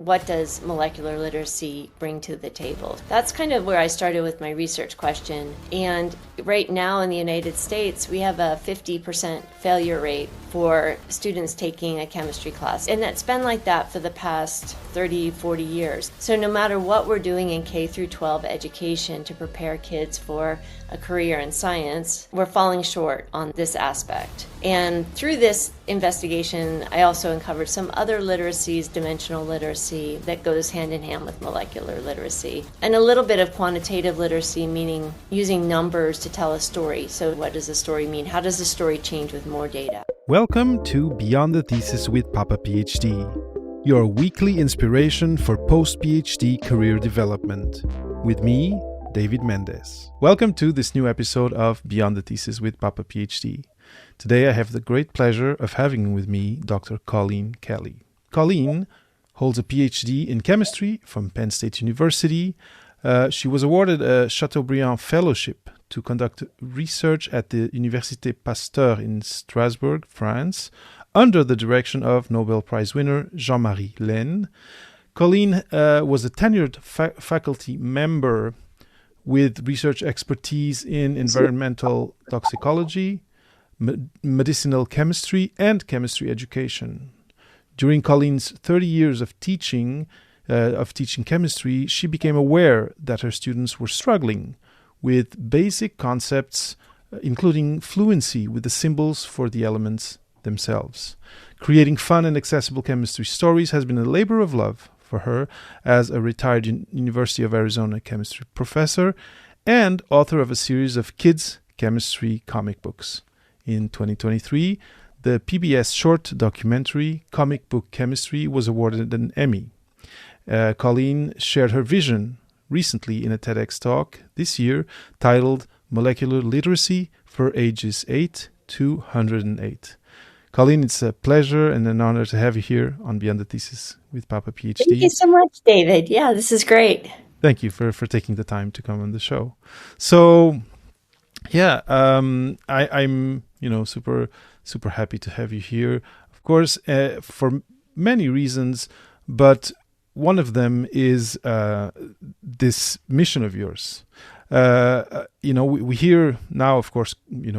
what does molecular literacy bring to the table? That's kind of where I started with my research question. And right now in the United States, we have a 50% failure rate for students taking a chemistry class. And that's been like that for the past 30, 40 years. So no matter what we're doing in K through 12 education to prepare kids for a career in science, we're falling short on this aspect. And through this investigation, I also uncovered some other literacies, dimensional literacy, that goes hand in hand with molecular literacy. And a little bit of quantitative literacy, meaning using numbers to tell a story. So what does a story mean? How does a story change with more data? Welcome to Beyond the Thesis with Papa PhD, your weekly inspiration for post-PhD career development. With me, David Mendes. Welcome to this new episode of Beyond the Thesis with Papa PhD. Today I have the great pleasure of having with me Dr. Colleen Kelly. Colleen holds a PhD in chemistry from Penn State University. She was awarded a Chateaubriand Fellowship to conduct research at the Université Pasteur in Strasbourg, France, under the direction of Nobel Prize winner Jean-Marie Laine. Colleen was a tenured faculty member with research expertise in environmental toxicology, medicinal chemistry, and chemistry education. During Colleen's 30 years of teaching chemistry, she became aware that her students were struggling with basic concepts, including fluency with the symbols for the elements themselves. Creating fun and accessible chemistry stories has been a labor of love for her as a retired University of Arizona chemistry professor and author of a series of kids' chemistry comic books. In 2023, the PBS short documentary Comic Book Chemistry was awarded an Emmy. Colleen shared her vision recently in a TEDx talk this year titled Molecular Literacy for Ages 8 to 108. Colleen, it's a pleasure and an honor to have you here on Beyond the Thesis with Papa PhD. Thank you so much, David. Yeah, this is great. Thank you for taking the time to come on the show. So, yeah, I'm super happy to have you here. Of course, for many reasons, but one of them is this mission of yours. We hear now, of course,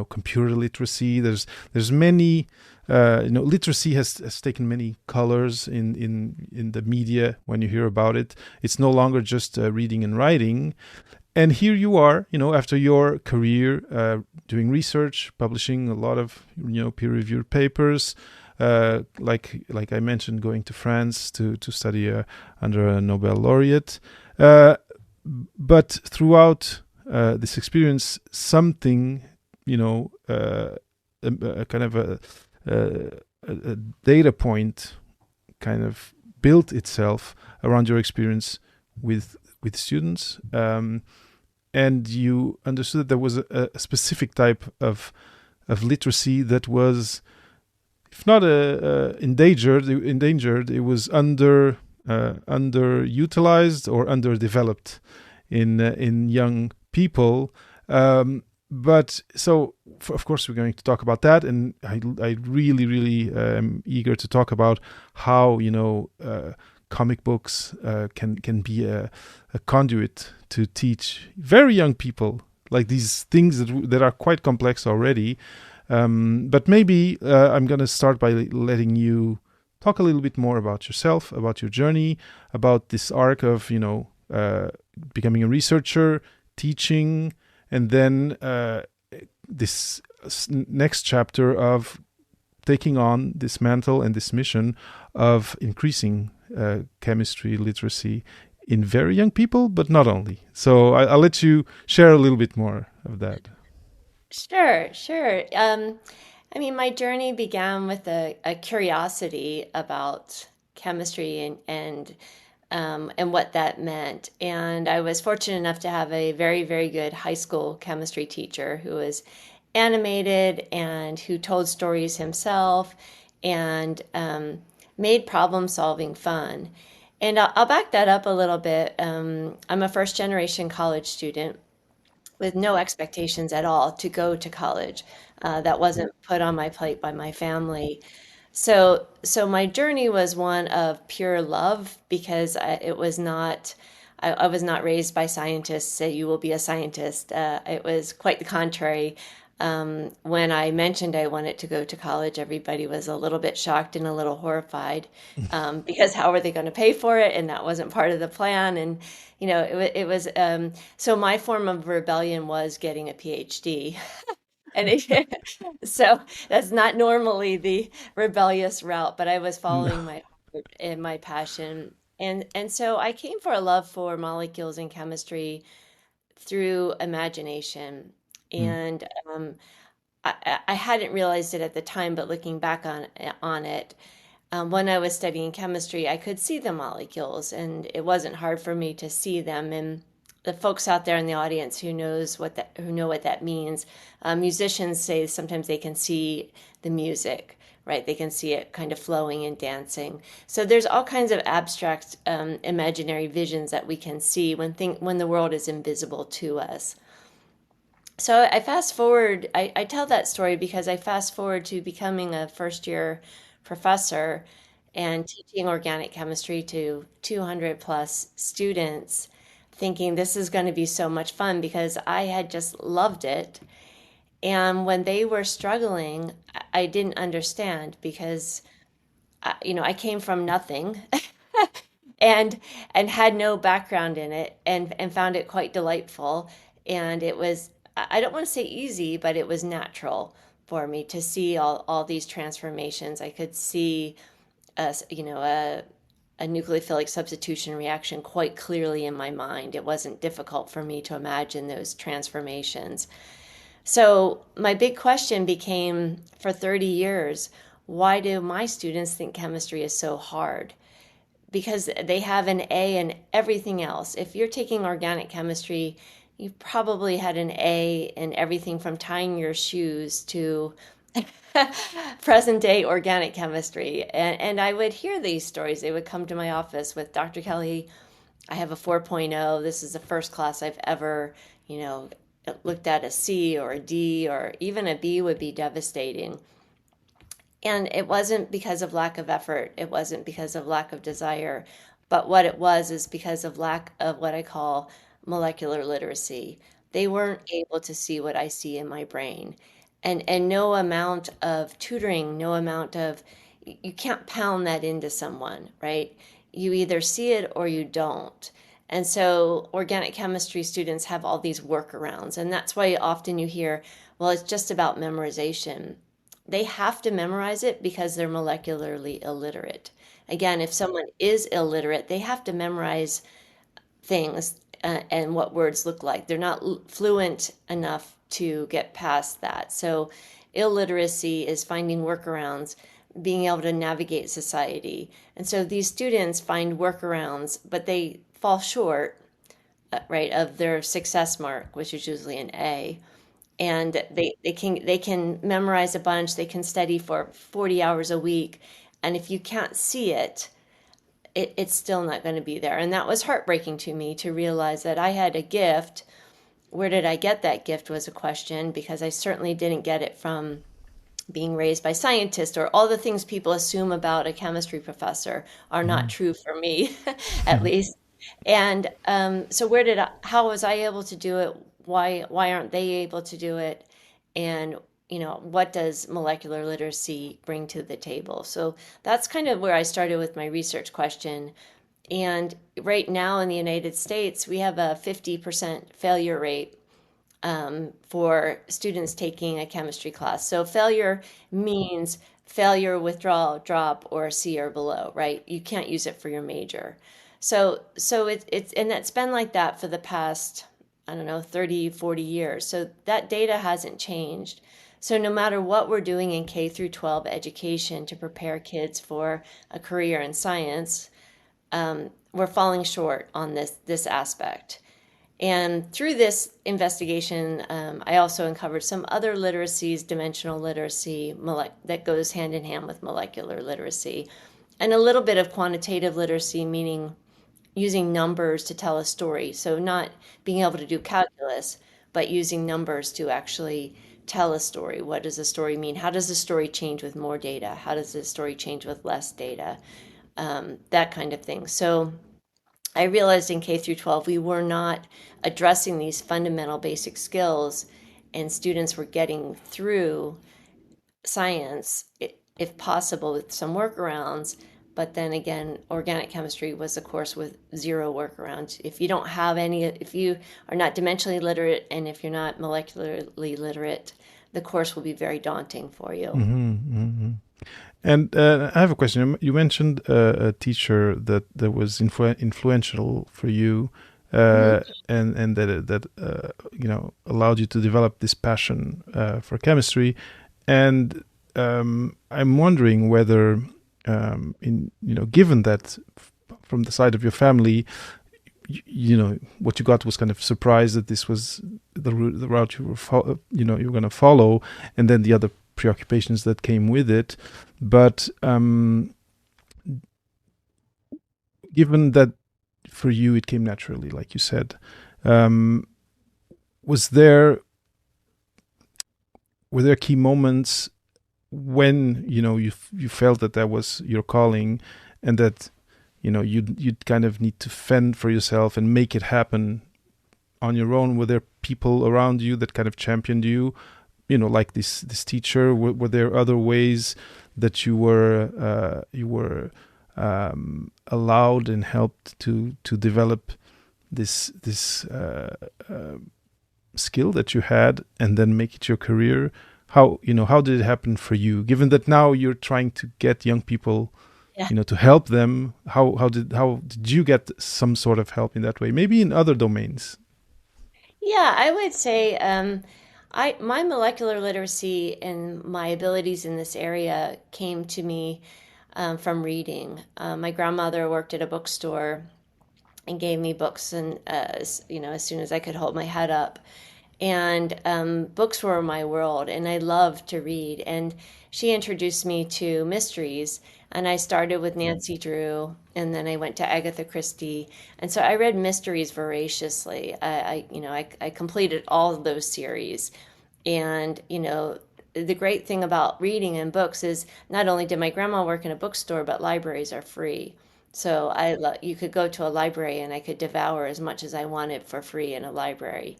computer literacy. There's many. Literacy has taken many colors in the media when you hear about it. It's no longer just reading and writing. And here you are, after your career doing research, publishing a lot of peer-reviewed papers, like I mentioned, going to France to study under a Nobel laureate. But throughout this experience, something, a kind of a data point kind of built itself around your experience with students. And you understood that there was a specific type of literacy that was, if not endangered, it was underutilized or underdeveloped in young people. But so, of course, we're going to talk about that, and I really am eager to talk about how comic books can be a conduit to teach very young people like these things that are quite complex already. But maybe I'm going to start by letting you talk a little bit more about yourself, about your journey, about this arc of becoming a researcher, teaching, and then this next chapter of taking on this mantle and this mission of increasing chemistry literacy in very young people, but not only. So I'll let you share a little bit more of that. Sure. My journey began with a curiosity about chemistry and what that meant. And I was fortunate enough to have a very, very good high school chemistry teacher who was animated and who told stories himself and made problem solving fun. And I'll back that up a little bit. I'm a first generation college student with no expectations at all to go to college. That wasn't put on my plate by my family. So my journey was one of pure love because I was not raised by scientists say you will be a scientist. It was quite the contrary. When I mentioned I wanted to go to college, everybody was a little bit shocked and a little horrified because how were they going to pay for it? And that wasn't part of the plan. And it was so my form of rebellion was getting a PhD. And so that's not normally the rebellious route, but I was No. following my heart and my passion. And so I came for a love for molecules and chemistry through imagination. Mm. And I hadn't realized it at the time, but looking back on it, when I was studying chemistry, I could see the molecules, and it wasn't hard for me to see them. And the folks out there in the audience who know what that means, musicians say sometimes they can see the music, right? They can see it kind of flowing and dancing. So there's all kinds of abstract, imaginary visions that we can see when the world is invisible to us. So I fast forward, I tell that story because I fast forward to becoming a first year professor and teaching organic chemistry to 200 plus students, thinking this is going to be so much fun because I had just loved it. And when they were struggling, I didn't understand because I came from nothing and had no background in it and found it quite delightful. And it was, I don't want to say easy, but it was natural for me to see all these transformations. I could see a nucleophilic substitution reaction quite clearly in my mind. It wasn't difficult for me to imagine those transformations. So my big question became for 30 years, why do my students think chemistry is so hard? Because they have an A in everything else. If you're taking organic chemistry, you probably had an A in everything from tying your shoes to present day organic chemistry. And I would hear these stories. They would come to my office with Dr. Kelly, I have a 4.0. This is the first class I've ever, you know, looked at a C or a D or even a B would be devastating. And it wasn't because of lack of effort. It wasn't because of lack of desire. But what it was is because of lack of what I call molecular literacy. They weren't able to see what I see in my brain. And no amount of tutoring, no amount of, you can't pound that into someone, right? You either see it or you don't. And so organic chemistry students have all these workarounds. And that's why often you hear, well, it's just about memorization. They have to memorize it because they're molecularly illiterate. Again, if someone is illiterate, they have to memorize things and what words look like. They're not fluent enough to get past that. So, illiteracy is finding workarounds, being able to navigate society. And so these students find workarounds, but they fall short, right, of their success mark, which is usually an A. And they can memorize a bunch, they can study for 40 hours a week, and if you can't see it, it's still not going to be there. And that was heartbreaking to me to realize that I had a gift. Where did I get that gift was a question because I certainly didn't get it from being raised by scientists or all the things people assume about a chemistry professor are not Mm. true for me, at least. And so how was I able to do it? Why aren't they able to do it? And what does molecular literacy bring to the table? So that's kind of where I started with my research question. And right now in the United States, we have a 50% failure rate for students taking a chemistry class. So failure means failure, withdrawal, drop, or C or below, right? You can't use it for your major. So it's and it's been like that for the past, I don't know, 30, 40 years. So that data hasn't changed. So no matter what we're doing in K through 12 education to prepare kids for a career in science, we're falling short on this aspect. And through this investigation, I also uncovered some other literacies, dimensional literacy, that goes hand in hand with molecular literacy, and a little bit of quantitative literacy, meaning using numbers to tell a story. So not being able to do calculus, but using numbers to actually tell a story. What does a story mean? How does a story change with more data? How does a story change with less data? That kind of thing. So I realized in K through 12 we were not addressing these fundamental basic skills, and students were getting through science, if possible, with some workarounds. But then again, organic chemistry was a course with zero workarounds. If you don't have any, if you are not dimensionally literate and if you're not molecularly literate, the course will be very daunting for you. And I have a question. You mentioned a teacher that was influential for you, and that allowed you to develop this passion for chemistry. And I'm wondering whether, given that from the side of your family, what you got was kind of surprised that this was the route you were you were going to follow, and then the other preoccupations that came with it. But given that for you it came naturally, like you said, were there key moments when you felt that was your calling, and that you'd kind of need to fend for yourself and make it happen on your own? Were there people around you that kind of championed you, like this teacher? Were there other ways that you were allowed and helped to develop this skill that you had and then make it your career? How did it happen for you, given that now you're trying to get young people, to help them? How did you get some sort of help in that way, maybe in other domains? Yeah, I would say my molecular literacy and my abilities in this area came to me from reading. My grandmother worked at a bookstore and gave me books, and as soon as I could hold my head up. And books were my world, and I loved to read. And she introduced me to mysteries, and I started with Nancy Drew, and then I went to Agatha Christie. And so I read mysteries voraciously. I completed all of those series. And, the great thing about reading and books is not only did my grandma work in a bookstore, but libraries are free. So you could go to a library and I could devour as much as I wanted for free in a library.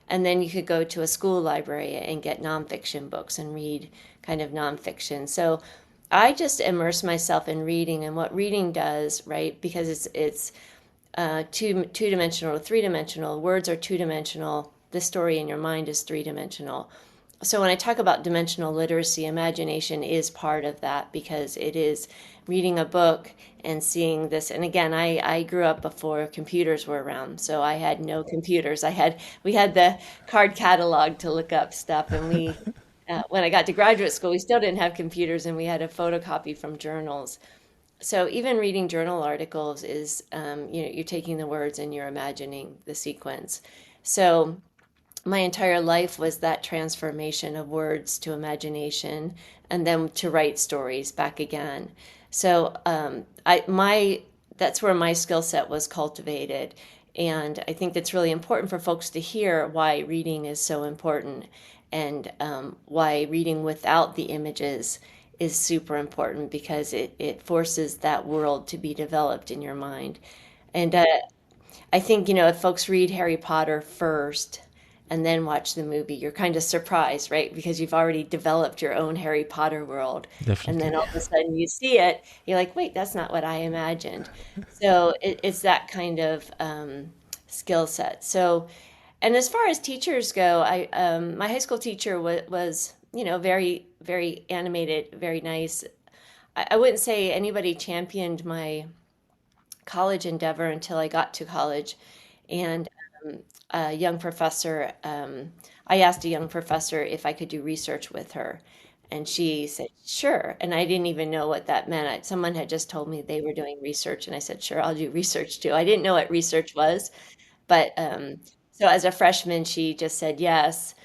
And then you could go to a school library and get nonfiction books and read kind of nonfiction. So I just immerse myself in reading and what reading does, right? Because it's two-dimensional or three-dimensional. Words are two-dimensional. The story in your mind is three-dimensional. So when I talk about dimensional literacy, imagination is part of that, because it is reading a book and seeing this. And again, I grew up before computers were around, so I had no computers. We had the card catalog to look up stuff, and when I got to graduate school, we still didn't have computers, and we had a photocopy from journals. So even reading journal articles is, you're taking the words and you're imagining the sequence. So my entire life was that transformation of words to imagination, and then to write stories back again. So that's where my skill set was cultivated. And I think that's really important for folks to hear why reading is so important, and why reading without the images is super important, because it forces that world to be developed in your mind. And I think, if folks read Harry Potter first and then watch the movie, you're kind of surprised, right? Because you've already developed your own Harry Potter world. Definitely. And then all of a sudden you see it, you're like, wait, that's not what I imagined. So it's that kind of skill set. So, and as far as teachers go, my high school teacher was very, very animated, very nice. I wouldn't say anybody championed my college endeavor until I got to college. And a young professor, I asked a young professor if I could do research with her. And she said, sure. And I didn't even know what that meant. Someone had just told me they were doing research. And I said, sure, I'll do research too. I didn't know what research was. But so as a freshman, she just said yes.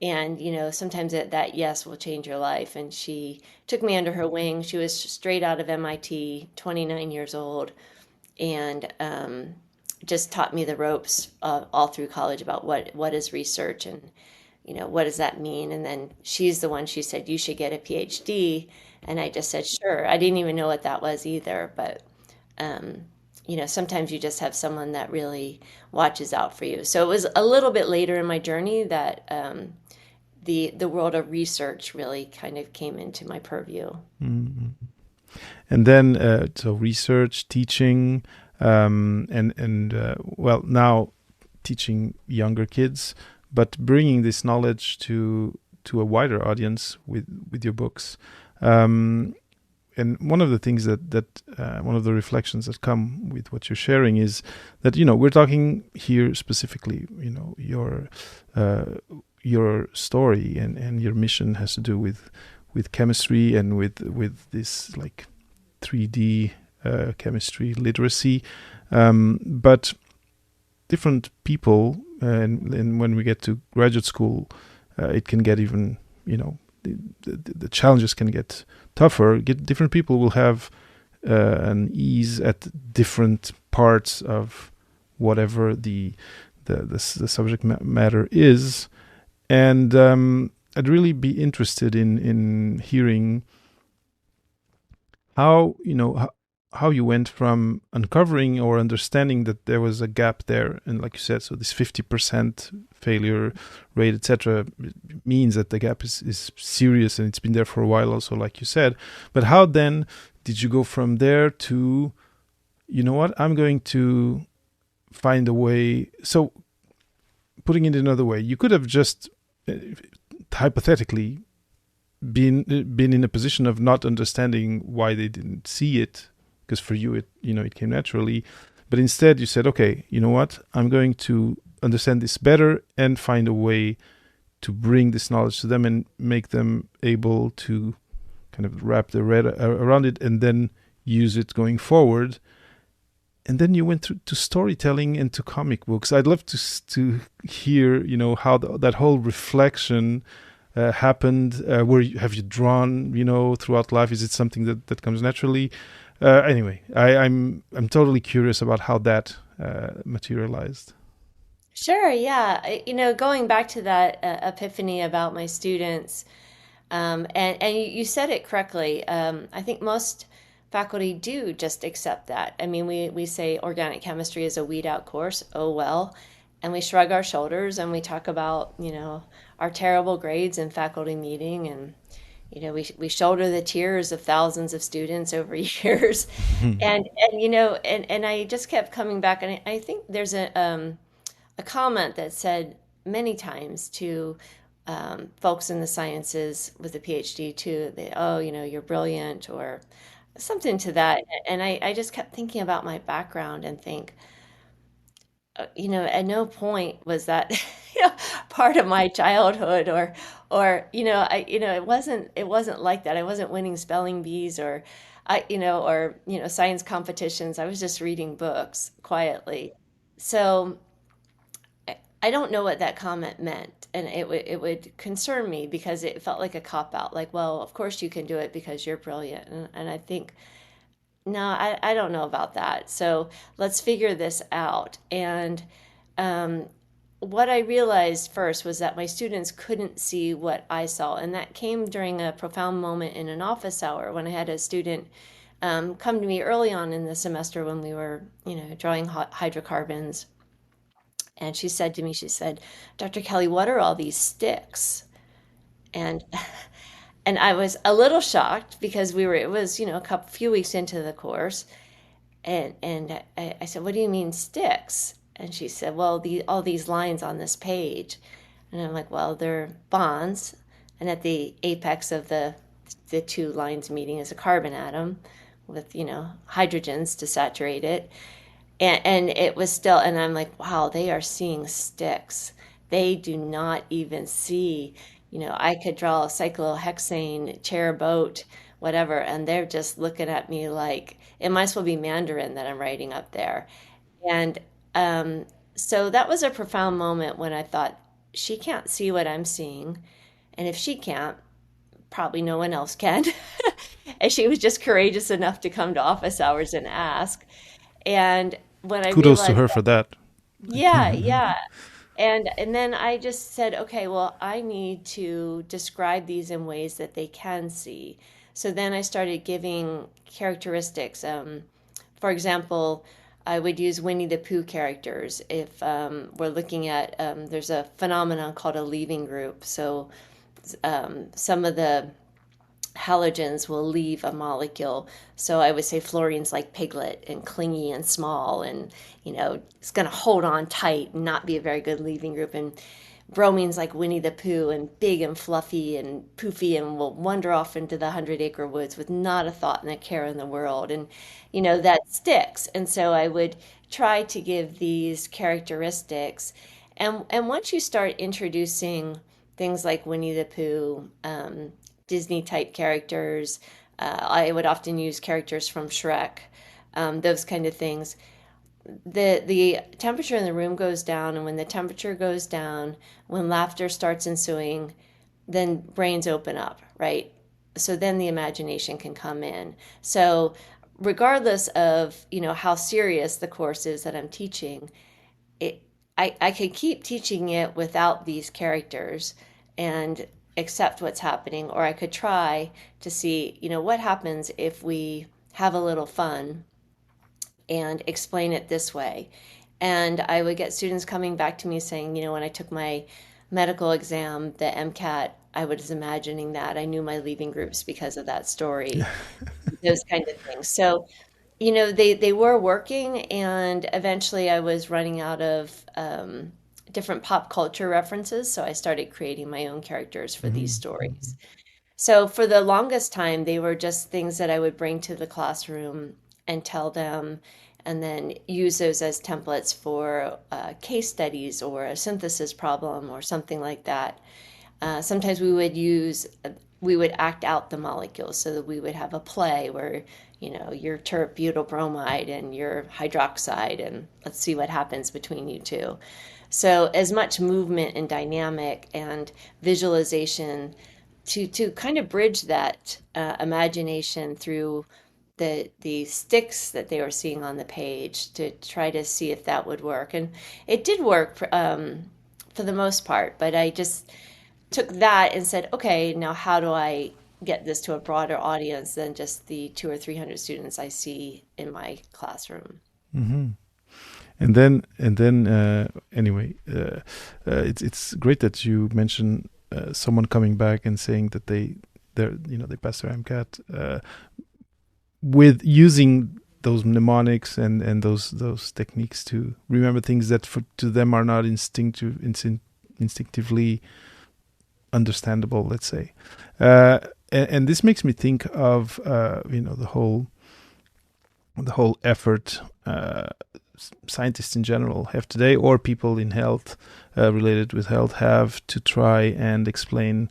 And, sometimes that yes will change your life. And she took me under her wing. She was straight out of MIT, 29 years old, and just taught me the ropes all through college about what is research, and what does that mean? And then she said, you should get a PhD. And I just said, sure. I didn't even know what that was either. But, sometimes you just have someone that really watches out for you. So it was a little bit later in my journey that the world of research really kind of came into my purview. Mm-hmm. And then, so research, teaching, well, now teaching younger kids, but bringing this knowledge to a wider audience with your books. And one of the things that one of the reflections that come with what you're sharing is that, we're talking here specifically, your story and your mission has to do with chemistry and with this like 3D chemistry literacy, but different people, and when we get to graduate school, it can get even, the challenges can get tougher. Different people will have an ease at different parts of whatever the subject matter is, and I'd really be interested in hearing how you went from uncovering or understanding that there was a gap there, and like you said, so this 50% failure rate, etc., means that the gap is serious and it's been there for a while also, like you said. But how then did you go from there to, I'm going to find a way? So putting it another way, you could have just hypothetically been in a position of not understanding why they didn't see it, because for you it came naturally, but instead you said, okay, you know what, I'm going to understand this better and find a way to bring this knowledge to them and make them able to kind of wrap their head around it and then use it going forward. And then you went to storytelling and to comic books. I'd love to hear, how that whole reflection happened. Have you drawn, throughout life? Is it something that comes naturally? Anyway, I'm totally curious about how that materialized. Sure, yeah. Going back to that epiphany about my students, and you said it correctly. I think most faculty do just accept that. I mean, we say organic chemistry is a weed out course. Oh, well. And we shrug our shoulders and we talk about, our terrible grades in faculty meeting. And, we shoulder the tears of thousands of students over years. And I just kept coming back. And I think there's a comment that said many times to folks in the sciences with a PhD too, you're brilliant or something to that. And I just kept thinking about my background and think, at no point was that, part of my childhood it wasn't like that. I wasn't winning spelling bees or science competitions. I was just reading books quietly. So I don't know what that comment meant, and it would concern me because it felt like a cop out. Like, well, of course you can do it because you're brilliant, and I think, no, I don't know about that. So let's figure this out. And what I realized first was that my students couldn't see what I saw, and that came during a profound moment in an office hour when I had a student come to me early on in the semester when we were, drawing hydrocarbons. And she said to me, Dr. Kelly, what are all these sticks? And and I was a little shocked because it was, a few weeks into the course. And I said, what do you mean sticks? And she said, well, all these lines on this page. And I'm like, well, they're bonds. And at the apex of the two lines meeting is a carbon atom with, hydrogens to saturate it. And it was still, and I'm like, wow, they are seeing sticks. They do not even see, I could draw a cyclohexane, chair, boat, whatever, and they're just looking at me like it might as well be Mandarin that I'm writing up there. And so that was a profound moment when I thought, she can't see what I'm seeing. And if she can't, probably no one else can. And she was just courageous enough to come to office hours and ask. And when I Kudos realized to her for that. yeah, yeah. And then I just said, okay, well, I need to describe these in ways that they can see. So then I started giving characteristics. For example, I would use Winnie the Pooh characters if we're looking at, there's a phenomenon called a leaving group. So some of the halogens will leave a molecule. So I would say fluorine's like Piglet and clingy and small, and it's going to hold on tight and not be a very good leaving group. And bromine's like Winnie the Pooh and big and fluffy and poofy and will wander off into the 100-acre woods with not a thought and a care in the world. And that sticks. And so I would try to give these characteristics. And once you start introducing things like Winnie the Pooh, Disney type characters. I would often use characters from Shrek, those kind of things. The temperature in the room goes down, and when the temperature goes down, when laughter starts ensuing, then brains open up, right? So then the imagination can come in. So regardless of how serious the course is that I'm teaching, I could keep teaching it without these characters and accept what's happening, or I could try to see, what happens if we have a little fun and explain it this way. And I would get students coming back to me saying, when I took my medical exam, the MCAT, I was imagining that. I knew my leaving groups because of that story, those kind of things. So, they were working, and eventually I was running out of different pop culture references. So I started creating my own characters for these stories. So for the longest time, they were just things that I would bring to the classroom and tell them, and then use those as templates for case studies or a synthesis problem or something like that. Sometimes we would act out the molecules so that we would have a play where, your terp-butyl bromide and your hydroxide, and let's see what happens between you two. So as much movement and dynamic and visualization to kind of bridge that imagination through the sticks that they were seeing on the page to try to see if that would work. And it did work for the most part, but I just took that and said, okay, now how do I get this to a broader audience than just the 200 or 300 students I see in my classroom? Mm-hmm. Anyway, it's great that you mentioned someone coming back and saying that they passed their MCAT with using those mnemonics and those techniques to remember things that to them are not instinctively understandable, let's say. And this makes me think of the whole effort scientists in general have today, or people in health related with health have, to try and explain,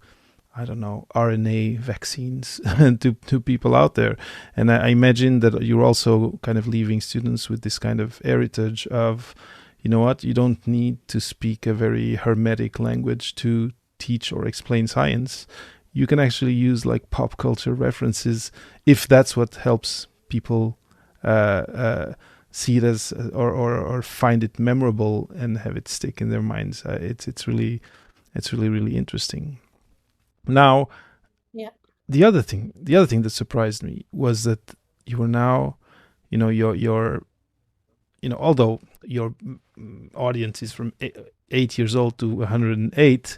I don't know, RNA vaccines to people out there. And I imagine that you're also kind of leaving students with this kind of heritage of, you don't need to speak a very hermetic language to teach or explain science. You can actually use like pop culture references if that's what helps people see it as or find it memorable and have it stick in their minds. It's really interesting. Now, Yeah. the other thing that surprised me was that you were now, your although your audience is from 8 years old to 108,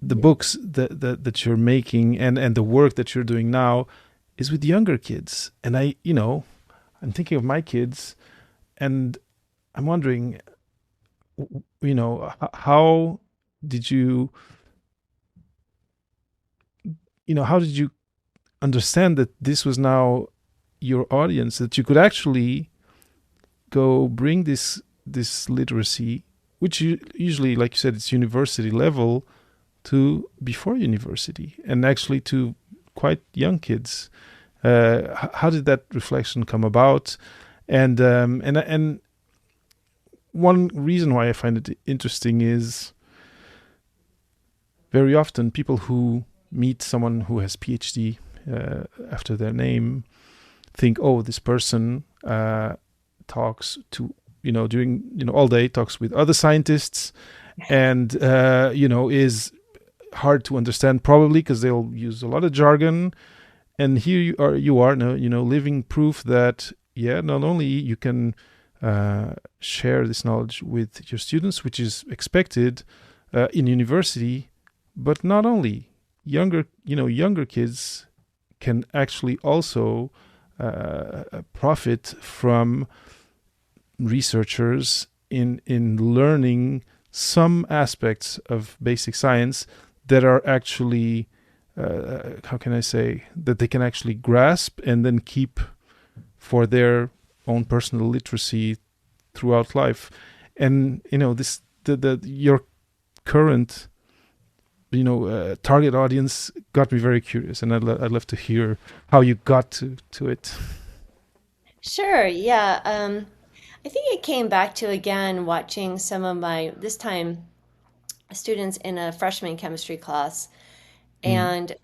the books that you're making and the work that you're doing now is with younger kids. And I'm thinking of my kids, and I'm wondering, how did you understand that this was now your audience, that you could actually go bring this literacy, which usually, like you said, it's university level, to before university, and actually to quite young kids. How did that reflection come about? And one reason why I find it interesting is very often people who meet someone who has PhD after their name think, oh, this person talks to, during, all day, talks with other scientists, and is hard to understand, probably because they'll use a lot of jargon. And here you are now, living proof that not only you can share this knowledge with your students, which is expected in university, but not only younger kids can actually also profit from researchers in learning some aspects of basic science that are actually how can I say, that they can actually grasp and then keep for their own personal literacy throughout life. And your current target audience got me very curious, and I'd love to hear how you got to it. Sure, yeah. I think it came back to, again, watching some of my, this time, students in a freshman chemistry class. And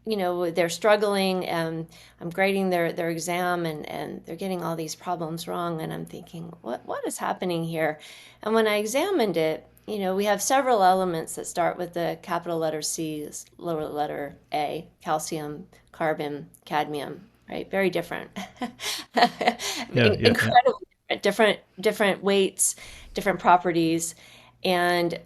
they're struggling, and I'm grading their exam, and they're getting all these problems wrong, and I'm thinking, what is happening here? And when I examined it, we have several elements that start with the capital letter C, lower letter A: calcium, carbon, cadmium, right? Very different. Incredibly different weights, different properties. And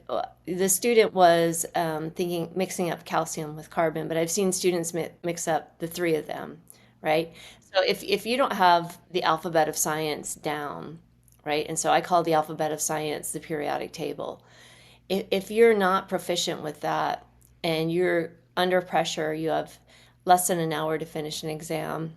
the student was mixing up calcium with carbon, but I've seen students mix up the three of them, right? So if you don't have the alphabet of science down, right? And so I call the alphabet of science the periodic table. If you're not proficient with that, and you're under pressure, you have less than an hour to finish an exam,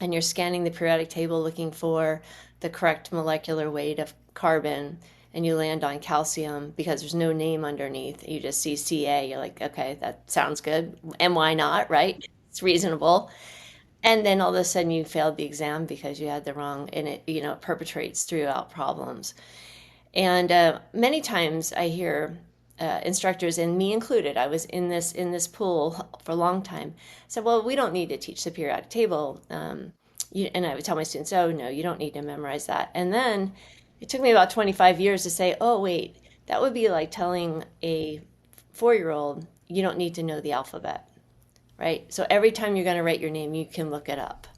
and you're scanning the periodic table looking for the correct molecular weight of carbon, and you land on calcium because there's no name underneath, you just see Ca, you're like, okay, that sounds good, and why not, right? It's reasonable. And then all of a sudden you failed the exam because you had the wrong, and it perpetrates throughout problems. And many times I hear instructors, and me included, I was in this pool for a long time, said, well, we don't need to teach the periodic table. And I would tell my students, oh, no, you don't need to memorize that. And then it took me about 25 years to say, oh, wait, that would be like telling a 4-year-old, you don't need to know the alphabet, right? So every time you're going to write your name, you can look it up.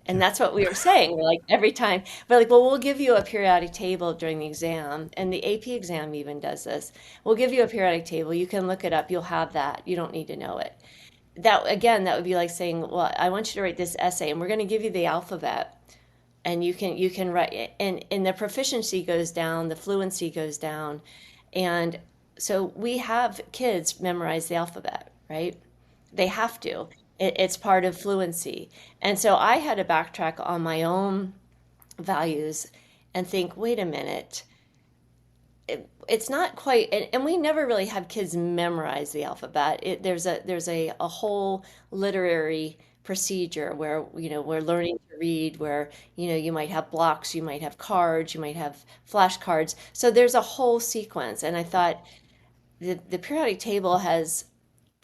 And that's what we were saying. We're like, every time, we're like, well, we'll give you a periodic table during the exam. And the AP exam even does this. We'll give you a periodic table. You can look it up. You'll have that. You don't need to know it. That would be like saying, well, I want you to write this essay, and we're going to give you the alphabet. And you can write it, and the proficiency goes down, the fluency goes down. And so we have kids memorize the alphabet, right? They have to. It's part of fluency. And so I had to backtrack on my own values and think, wait a minute, it's not quite, and we never really have kids memorize the alphabet. There's a whole literary procedure where we're learning to read, where you might have blocks, you might have cards, you might have flashcards. So there's a whole sequence. And I thought the periodic table has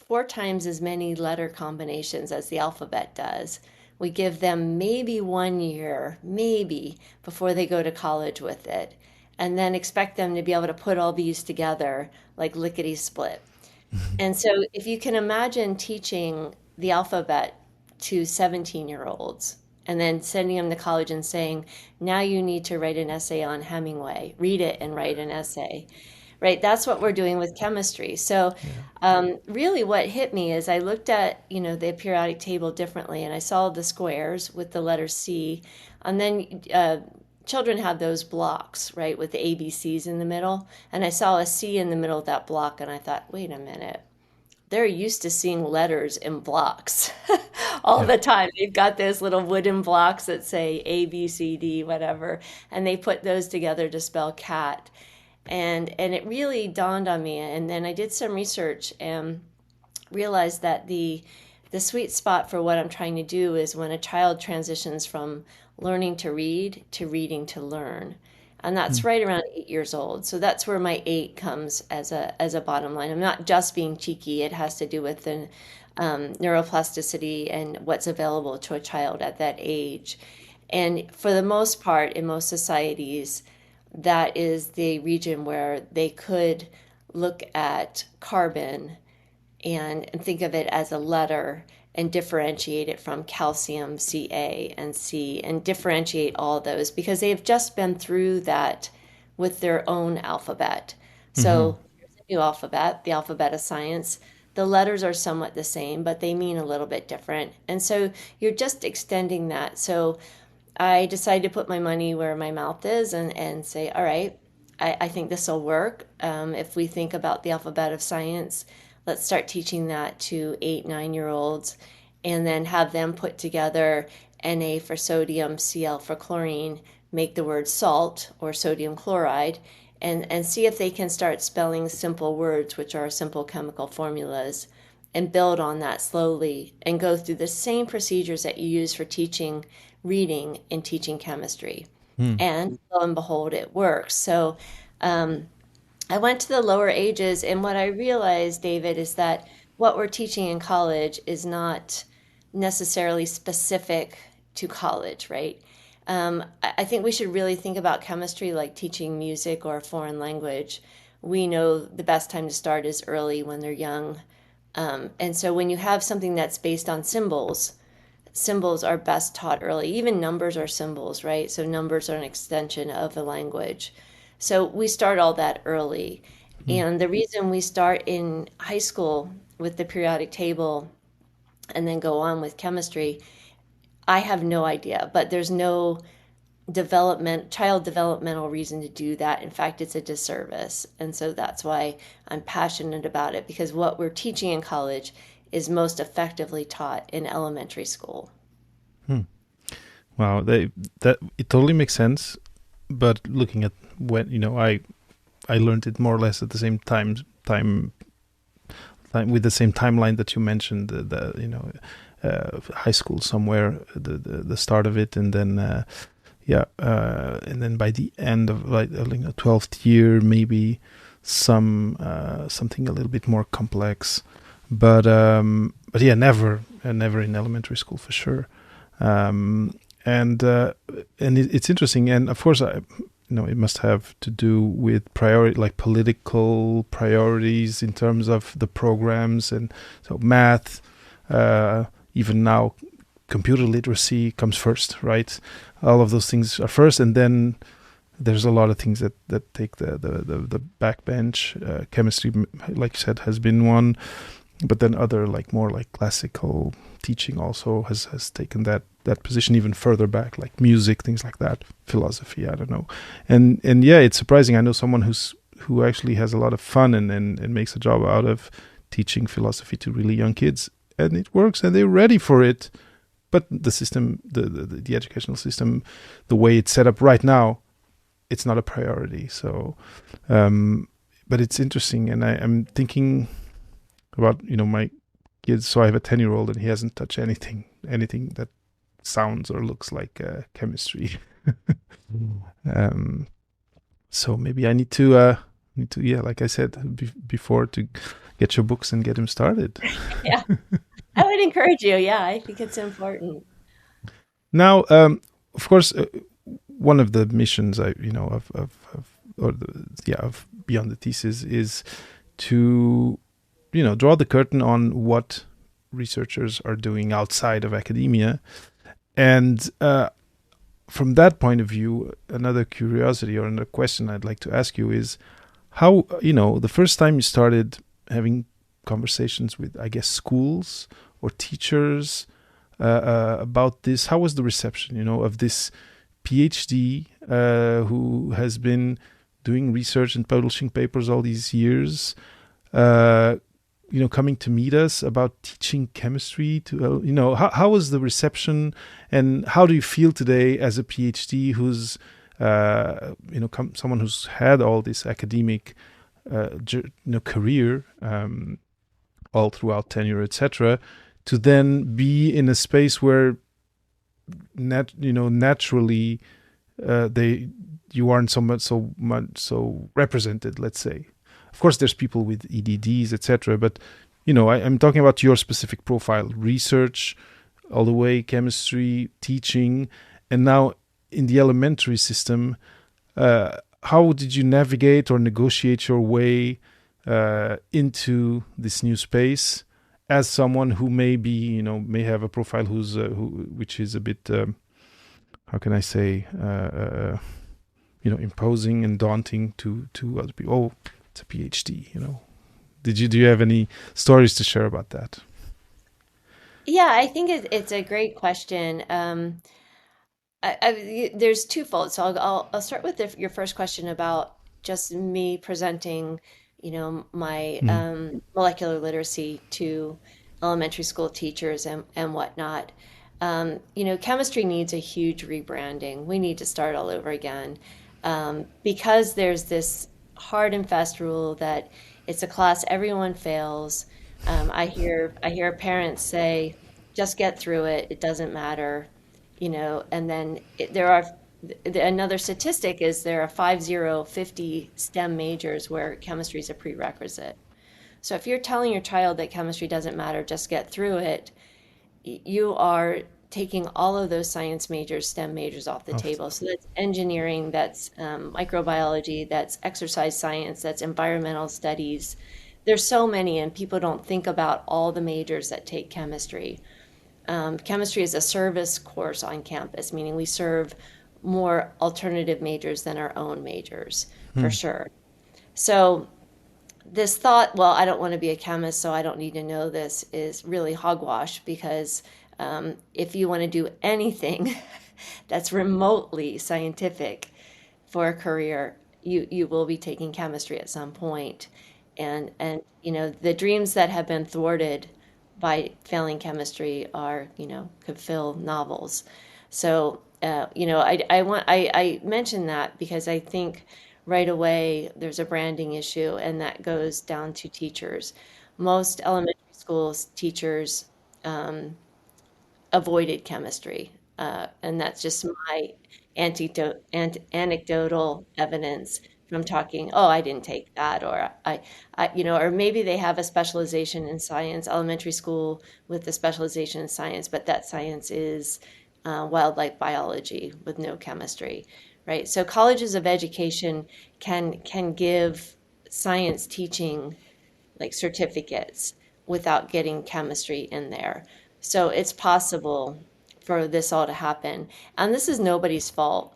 4 times as many letter combinations as the alphabet does. We give them maybe 1 year, maybe, before they go to college with it, and then expect them to be able to put all these together like lickety split. And so if you can imagine teaching the alphabet to 17-year-olds and then sending them to college and saying, now you need to write an essay on Hemingway, read it and write an essay. Right, that's what we're doing with chemistry. So really what hit me is I looked at, the periodic table differently, and I saw the squares with the letter C, and then children have those blocks, right, with the ABCs in the middle, and I saw a C in the middle of that block, and I thought, wait a minute, they're used to seeing letters in blocks all the time. They've got those little wooden blocks that say A, B, C, D, whatever, and they put those together to spell cat. And it really dawned on me, and then I did some research and realized that the sweet spot for what I'm trying to do is when a child transitions from learning to read to reading to learn. And that's right around 8 years old. So that's where my 8 comes as a bottom line. I'm not just being cheeky. It has to do with the neuroplasticity and what's available to a child at that age. And for the most part, in most societies, that is the region where they could look at carbon and think of it as a letter and differentiate it from calcium, Ca and C, and differentiate all those because they've just been through that with their own alphabet. So there's a new alphabet, the alphabet of science. The letters are somewhat the same, but they mean a little bit different. And so you're just extending that. So I decided to put my money where my mouth is and say, all right, I think this will work. If we think about the alphabet of science, let's start teaching that to 8, 9-year-olds and then have them put together Na for sodium, Cl for chlorine, make the word salt or sodium chloride, and see if they can start spelling simple words, which are simple chemical formulas, and build on that slowly and go through the same procedures that you use for teaching reading and teaching chemistry. And lo and behold, it works. So I went to the lower ages, and what I realized, David, is that what we're teaching in college is not necessarily specific to college, right? I think we should really think about chemistry like teaching music or a foreign language. We know the best time to start is early when they're young. And so when you have something that's based on symbols, symbols are best taught early. Even numbers are symbols, right? So numbers are an extension of a language. So we start all that early. And the reason we start in high school with the periodic table and then go on with chemistry, I have no idea, but there's no child developmental reason to do that. In fact, it's a disservice. And so that's why I'm passionate about it, because what we're teaching in college is most effectively taught in elementary school. Wow, that it totally makes sense. But looking at when I learned it more or less at the same time with the same timeline that you mentioned. High school somewhere, the start of it, and then and then by the end of 12th year, maybe something a little bit more complex. But yeah, never in elementary school for sure. And it's interesting, and of course, it must have to do with political priorities in terms of the programs, and so math, even now, computer literacy comes first, right? All of those things are first, and then there's a lot of things that take the backbench. Chemistry, like you said, has been one, but then other more classical teaching also has taken that position even further back, like music, things like that, philosophy, I don't know. And yeah, it's surprising. I know someone who actually has a lot of fun and makes a job out of teaching philosophy to really young kids, and it works and they're ready for it. But the system, the educational system, the way it's set up right now, it's not a priority. So, but it's interesting, and I'm thinking about my kids. So I have a 10-year-old, and he hasn't touched anything that sounds or looks like chemistry. So maybe I need to like I said before, to get your books and get him started. Yeah, I would encourage you. Yeah, I think it's important. Now, of course, one of the missions of Beyond the Thesis is to draw the curtain on what researchers are doing outside of academia. And from that point of view, another curiosity or another question I'd like to ask you is how, the first time you started having conversations with, I guess, schools or teachers about this, how was the reception, of this PhD who has been doing research and publishing papers all these years, coming to meet us about teaching chemistry to, how was the reception, and how do you feel today as a PhD who's, someone who's had all this academic, career, all throughout tenure, etc., to then be in a space where, naturally, you aren't so represented, let's say. Of course, there's people with EDDs, etc. But, I'm talking about your specific profile: research, all the way, chemistry, teaching, and now in the elementary system. how did you navigate or negotiate your way into this new space as someone who may be, may have a profile which is a bit, how can I say, imposing and daunting to other people. Oh, it's a PhD. Do you have any stories to share about that? Yeah, I think it's a great question. There's twofold. So I'll start with your first question about just me presenting, my Mm. molecular literacy to elementary school teachers and whatnot. Chemistry needs a huge rebranding. We need to start all over again, because there's this hard and fast rule that it's a class everyone fails. I hear parents say, "Just get through it. It doesn't matter." And then another statistic is there are 50 STEM majors where chemistry is a prerequisite. So if you're telling your child that chemistry doesn't matter, just get through it, you are taking all of those science majors, STEM majors off the table. So that's engineering, that's microbiology, that's exercise science, that's environmental studies. There's so many, and people don't think about all the majors that take chemistry. Chemistry is a service course on campus, meaning we serve more alternative majors than our own majors, for Mm. sure. So this thought, well, I don't want to be a chemist, so I don't need to know this, is really hogwash because if you want to do anything that's remotely scientific for a career, you will be taking chemistry at some point. And the dreams that have been thwarted by failing chemistry could fill novels. So I mention that because I think right away there's a branding issue, and that goes down to teachers. Most elementary schools teachers avoided chemistry, and that's just my anecdotal evidence from talking. Oh, I didn't take that, or or maybe they have a specialization in science, elementary school with a specialization in science, but that science is wildlife biology with no chemistry, right? So colleges of education can give science teaching like certificates without getting chemistry in there. So it's possible for this all to happen. And this is nobody's fault.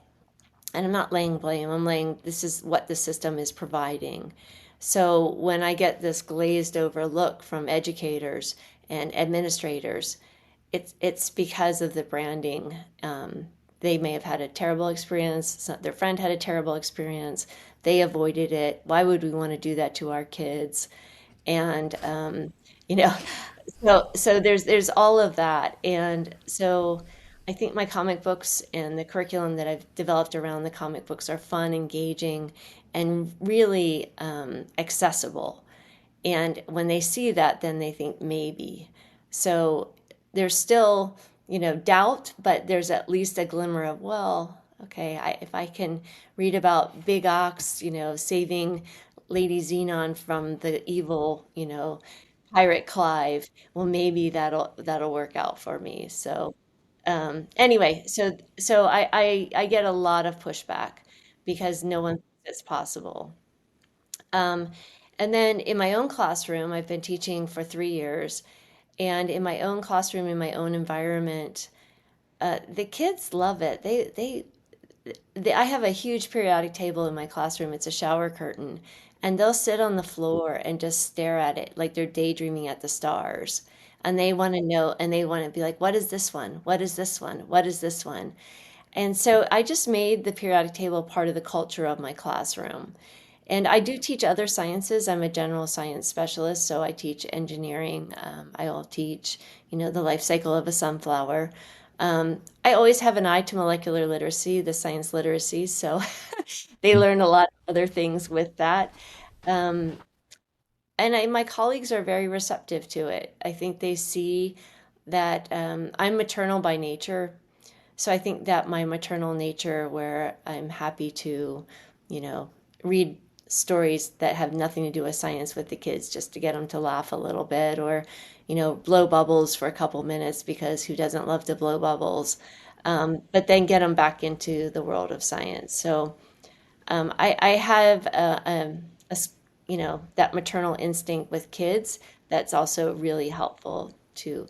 And I'm not laying blame. I'm laying, this is what the system is providing. So when I get this glazed over look from educators and administrators, it's because of the branding. They may have had a terrible experience. Their friend had a terrible experience. They avoided it. Why would we want to do that to our kids? And you know, so there's all of that, and so I think my comic books and the curriculum that I've developed around the comic books are fun, engaging, and really accessible. And when they see that, then they think maybe. So there's still, doubt, but there's at least a glimmer of, well, okay, if I can read about Big Ox, saving Lady Xenon from the evil, pirate Clive, well, maybe that'll work out for me. So anyway, so I get a lot of pushback because no one thinks it's possible. Um, and then in my own classroom, I've been teaching for 3 years, and in my own classroom, in my own environment, the kids love it. I have a huge periodic table in my classroom. It's a shower curtain, and they'll sit on the floor and just stare at it like they're daydreaming at the stars. And they want to know, and they want to be like, what is this one? What is this one? What is this one? And so I just made the periodic table part of the culture of my classroom. And I do teach other sciences. I'm a general science specialist, so I teach engineering. I'll teach, the life cycle of a sunflower. I always have an eye to molecular literacy, the science literacy, so they learn a lot of other things with that. Um, and my colleagues are very receptive to it. I think they see that I'm maternal by nature. So I think that my maternal nature, where I'm happy to, read stories that have nothing to do with science with the kids just to get them to laugh a little bit, or, blow bubbles for a couple minutes because who doesn't love to blow bubbles? But then get them back into the world of science. So I have that maternal instinct with kids that's also really helpful to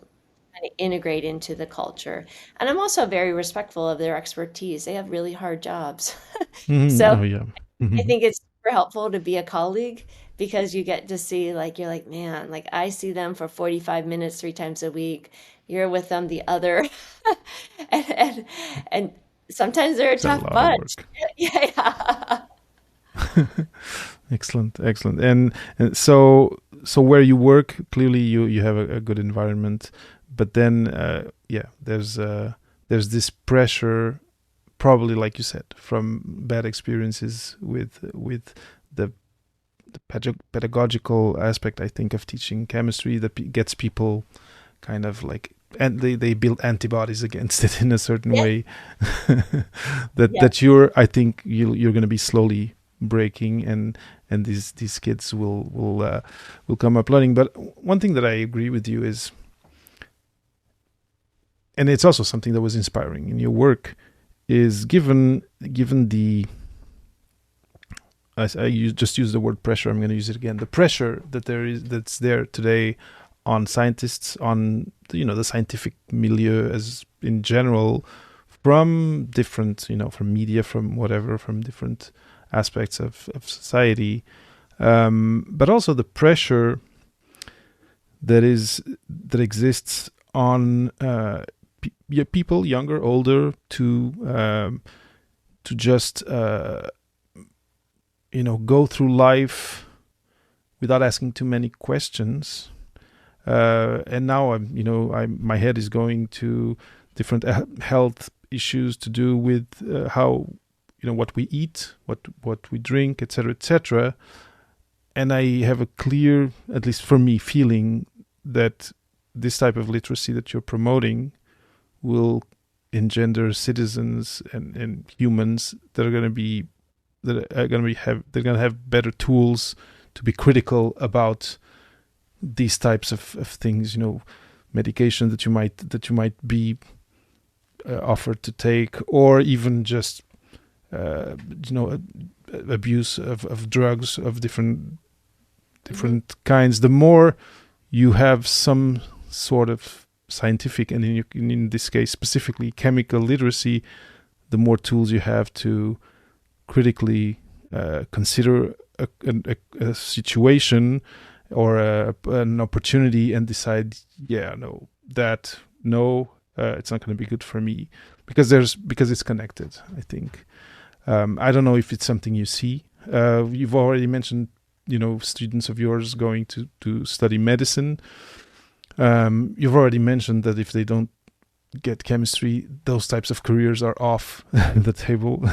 kind of integrate into the culture. And I'm also very respectful of their expertise. They have really hard jobs. So Oh yeah. I Mhm. think it's super helpful to be a colleague because you get to see, like, you're like, man, like I see them for 45 minutes 3 times a week. You're with them the other. and, and, and sometimes they're a It's a tough lot of bunch. work. Yeah. Excellent, excellent. And so where you work, clearly you have a good environment, but then yeah, there's this pressure, probably like you said, from bad experiences with the pedagogical aspect, I think, of teaching chemistry that gets people kind of like, and they build antibodies against it in a certain Yeah. way Yeah. that you're, I think you're going to be slowly breaking, and these kids will come up learning. But one thing that I agree with you is, and it's also something that was inspiring in your work, is given the just use the word pressure. I'm going to use it again. The pressure that's there today on scientists, on the scientific milieu as in general, from different, from media, from whatever, from different aspects of society, but also the pressure that exists on people, younger, older, to just go through life without asking too many questions. And now my head is going to different health issues to do with how, what we eat, what we drink, etc., etc. And I have a clear, at least for me, feeling that this type of literacy that you're promoting will engender citizens and humans that are going to be they're going to have better tools to be critical about these types of things, medication that you might be offered to take, or even just abuse of drugs of different Hmm. kinds. The more you have some sort of scientific, and in this case specifically chemical literacy, the more tools you have to critically consider a situation or an opportunity and decide, yeah, no, it's not going to be good for me, because it's connected, I think. I don't know if it's something you see. You've already mentioned, students of yours going to study medicine. You've already mentioned that if they don't get chemistry, those types of careers are off the table.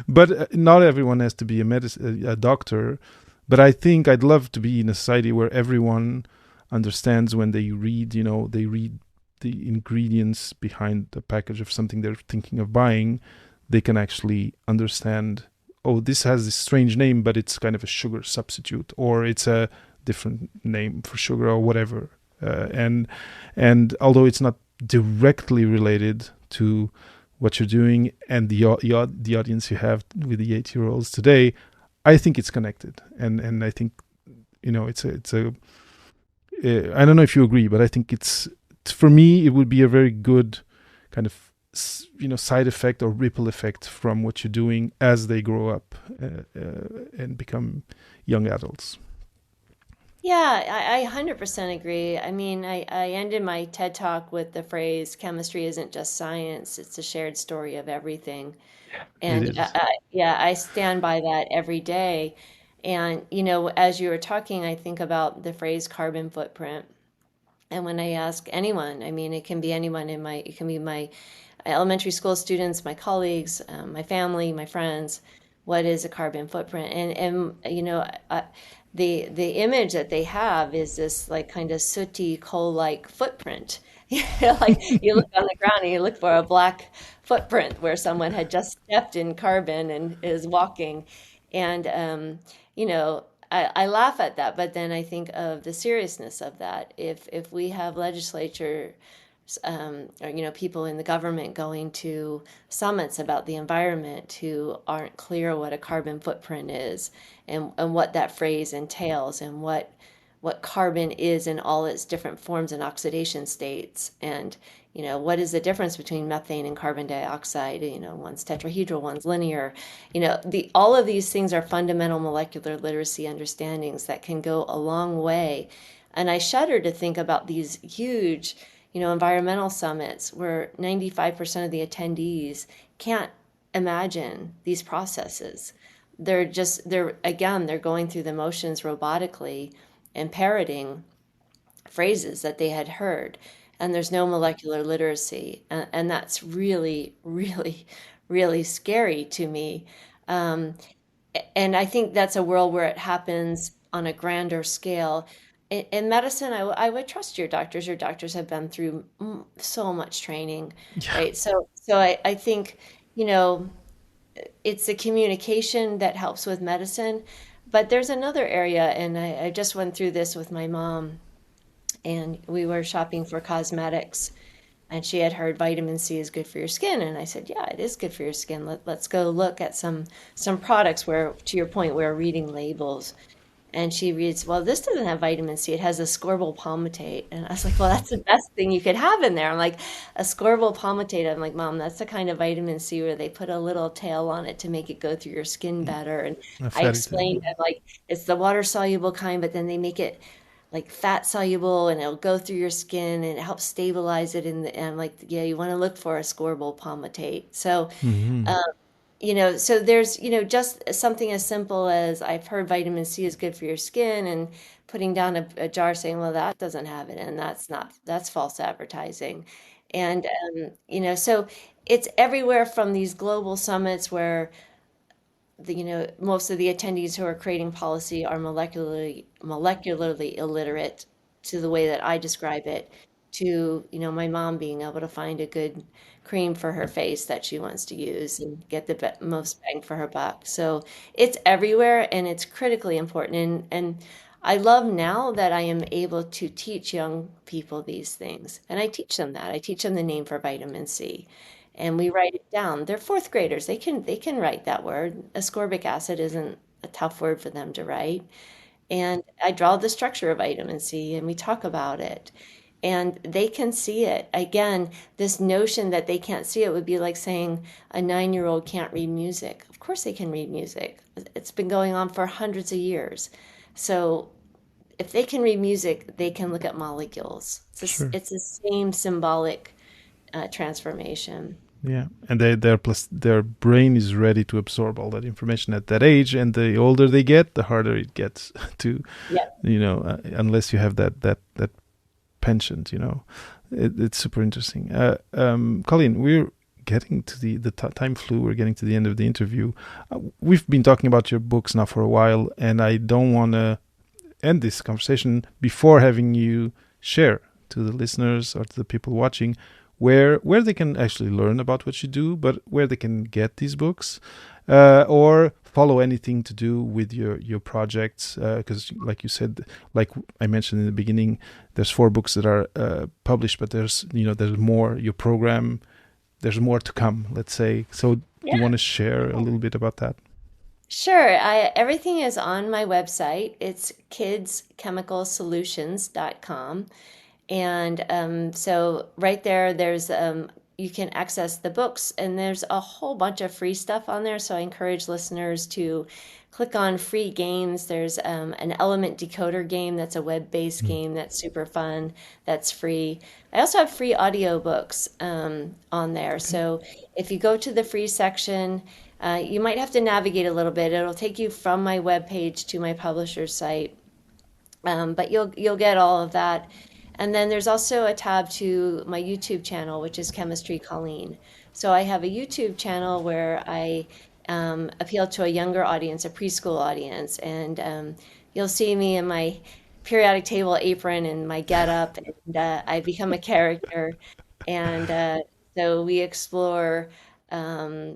But not everyone has to be a doctor. But I think I'd love to be in a society where everyone understands, when they read, they read the ingredients behind the package of something they're thinking of buying, they can actually understand, oh, this has this strange name, but it's kind of a sugar substitute, or it's a different name for sugar, or whatever. And although it's not directly related to what you're doing and the audience you have with the 8-year-olds today, I think it's connected, and I think it's a I don't know if you agree, but I think it's, for me, it would be a very good kind of side effect or ripple effect from what you're doing as they grow up and become young adults. Yeah, I 100% agree. I mean, I ended my TED talk with the phrase, chemistry isn't just science, it's a shared story of everything. It And is. yeah, I stand by that every day. And, as you were talking, I think about the phrase carbon footprint. And when I ask anyone, I mean, it can be anyone it can be my elementary school students, my colleagues, my family, my friends, what is a carbon footprint? The image that they have is this like kind of sooty coal-like footprint. Like you look on the ground and you look for a black footprint where someone had just stepped in carbon and is walking. And I laugh at that, but then I think of the seriousness of that. If we have legislature or, people in the government going to summits about the environment who aren't clear what a carbon footprint is, and what that phrase entails, and what carbon is in all its different forms and oxidation states. And, what is the difference between methane and carbon dioxide? One's tetrahedral, one's linear. All of these things are fundamental molecular literacy understandings that can go a long way. And I shudder to think about these huge, environmental summits where 95% of the attendees can't imagine these processes. They're going through the motions robotically and parroting phrases that they had heard. And there's no molecular literacy. And that's really, really, really scary to me. Um, and I think that's a world where it happens on a grander scale. In medicine, I would trust your doctors. Your doctors have been through so much training, Yeah. right? So I think, you know, it's the communication that helps with medicine. But there's another area, and I just went through this with my mom, and we were shopping for cosmetics, and she had heard vitamin C is good for your skin, and I said, yeah, it is good for your skin. Let's go look at some products where, to your point, we're reading labels. And she reads, well, this doesn't have vitamin C. It has ascorbyl palmitate. And I was like, well, that's the best thing you could have in there. I'm like, ascorbyl palmitate. I'm like, Mom, that's the kind of vitamin C where they put a little tail on it to make it go through your skin better. And A I fatty tail. explained, I'm like, it's the water soluble kind, but then they make it like fat soluble, and it'll go through your skin and it helps stabilize it. And I'm like, yeah, you want to look for ascorbyl palmitate. So, Hmm. um, so there's, just something as simple as I've heard vitamin C is good for your skin, and putting down a jar saying, well, that doesn't have it, and that's false advertising. And, so it's everywhere from these global summits where most of the attendees who are creating policy are molecularly illiterate to the way that I describe it, to, my mom being able to find a good cream for her face that she wants to use and get the most bang for her buck. So it's everywhere, and it's critically important. And I love now that I am able to teach young people these things. And I teach them that. I teach them the name for vitamin C, and we write it down. They're fourth graders. They can write that word. Ascorbic acid isn't a tough word for them to write. And I draw the structure of vitamin C, and we talk about it. And they can see it. Again, this notion that they can't see it would be like saying a 9-year-old can't read music. Of course they can read music. It's been going on for hundreds of years. So if they can read music, they can look at molecules. Sure. It's the same symbolic transformation. Yeah, and their brain is ready to absorb all that information at that age, and the older they get, the harder it gets to, Yeah. unless you have that penchant, it's super interesting. Colleen, we're getting to the time flew. We're getting to the end of the interview. We've been talking about your books now for a while, and I don't want to end this conversation before having you share to the listeners or to the people watching where they can actually learn about what you do, but where they can get these books, or follow anything to do with your projects. Because, like you said, like I mentioned in the beginning, there's 4 books that are published, but there's more. Your program, there's more to come. Let's say. So, do you Yeah. want to share a little bit about that? Sure. Everything is on my website. It's kidschemicalsolutions.com. And so right there, you can access the books, and there's a whole bunch of free stuff on there. So I encourage listeners to click on free games. There's an element decoder game that's a web-based Mm. game that's super fun, that's free. I also have free audiobooks on there. Okay. So if you go to the free section, you might have to navigate a little bit. It'll take you from my webpage to my publisher's site, but you'll get all of that. And then there's also a tab to my YouTube channel, which is Chemistry Colleen. So I have a YouTube channel where I appeal to a younger audience, a preschool audience, and you'll see me in my periodic table apron and my getup, and I become a character. And so we explore why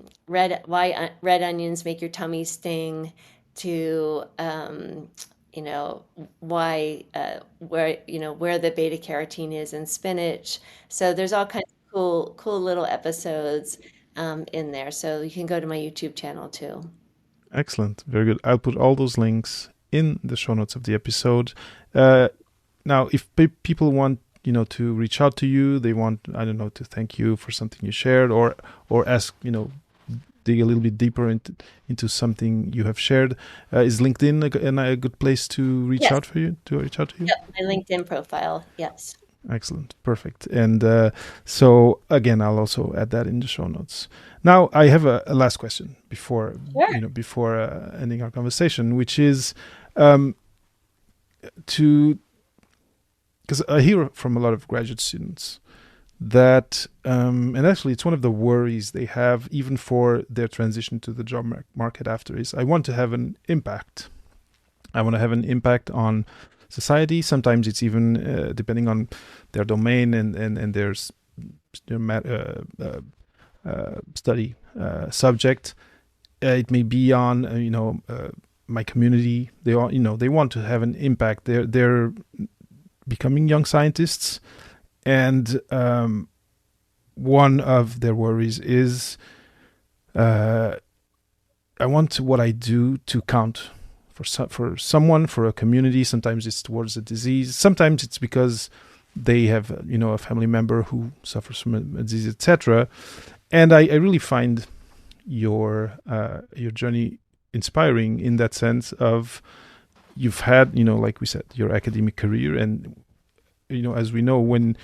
red onions make your tummy sting, to why, where the beta carotene is in spinach. So there's all kinds of cool little episodes in there. So you can go to my YouTube channel too. Excellent. Very good. I'll put all those links in the show notes of the episode. Uh, Now, if people want, to reach out to you, they want, I don't know, to thank you for something you shared, or ask, dig a little bit deeper into something you have shared. Is LinkedIn a good place to reach Yes. out for you? To reach out to you? Yep, my LinkedIn profile. Yes. Excellent, perfect. And so again, I'll also add that in the show notes. Now, I have a last question before Sure. before ending our conversation, which is to because I hear from a lot of graduate students that, and actually it's one of the worries they have even for their transition to the job market after, is I want to have an impact. I want to have an impact on society. Sometimes it's even depending on their domain and their study subject. It may be on my community. They all they want to have an impact. They're becoming young scientists, and one of their worries is I want what I do to count for someone, for a community. Sometimes it's towards a disease. Sometimes it's because they have a family member who suffers from a disease, etc. And I really find your journey inspiring in that sense of you've had, like we said, your academic career, and as we know, when